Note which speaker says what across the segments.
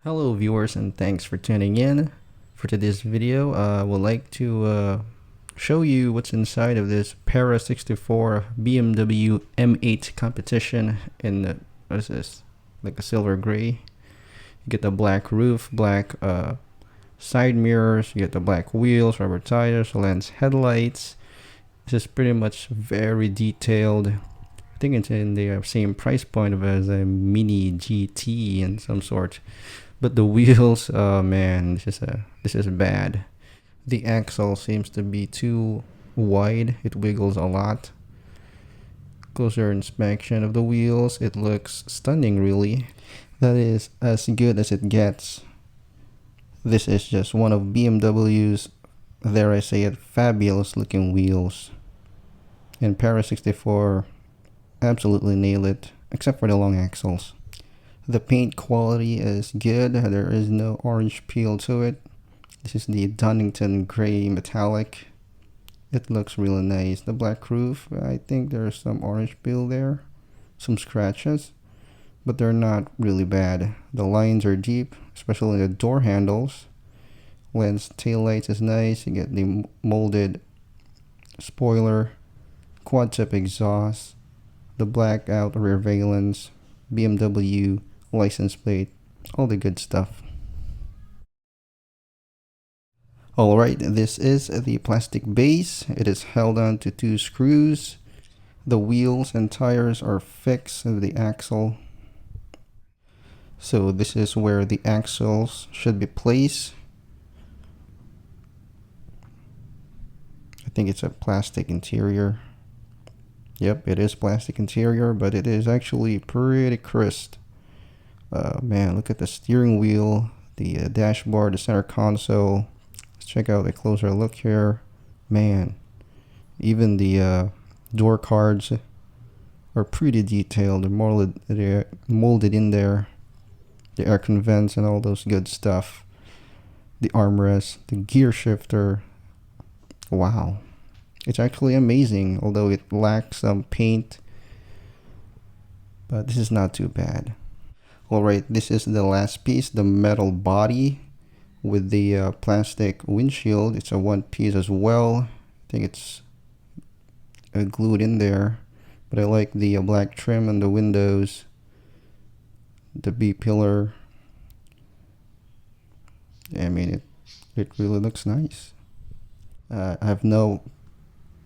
Speaker 1: Hello viewers, and thanks for tuning in. For today's video, I would like to show you what's inside of this Para64 BMW M8 competition in what is this, like a silver gray. You get the black roof, black side mirrors, you get the black wheels, rubber tires, lens headlights. This is pretty much very detailed. I think it's in the same price point of as a mini GT in some sort. But the wheels, oh man, this is bad. The axle seems to be too wide. It wiggles a lot. Closer inspection of the wheels, it looks stunning really. That is as good as it gets. This is just one of BMW's, dare I say it, fabulous looking wheels. And Para64 absolutely nail it, except for the long axles. The paint quality is good. There is no orange peel to it. This is the Donington gray metallic. It looks really nice. The black roof, I think there's some orange peel there, some scratches, but they're not really bad. The lines are deep, especially the door handles. Lens taillights is nice. You get the molded spoiler, quad tip exhaust, the black out rear valence, BMW license plate, all the good stuff. Alright, this is the plastic base. It is held on to 2 screws. The wheels and tires are fixed to the axle. So this is where the axles should be placed. I think it's a plastic interior. Yep, it is plastic interior, but it is actually pretty crisp. Man, look at the steering wheel, the dashboard, the center console. Let's check out a closer look here. Man, even the door cards are pretty detailed. They're molded in there. The air vents and all those good stuff. The armrest, the gear shifter. Wow. It's actually amazing, although it lacks some paint. But this is not too bad. Alright, this is the last piece, the metal body with the plastic windshield. It's a one piece as well. I think it's glued in there. But I like the black trim on the windows. The B-pillar. I mean, it really looks nice. I have no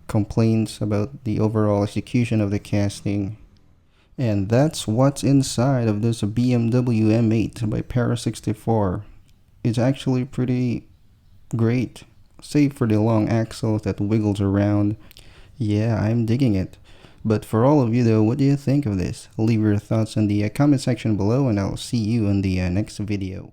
Speaker 1: complaints about the overall execution of the casting. And that's what's inside of this BMW M8 by Para64. It's actually pretty great, save for the long axles that wiggles around. Yeah, I'm digging it. But for all of you though, what do you think of this? Leave your thoughts in the comment section below, and I'll see you in the next video.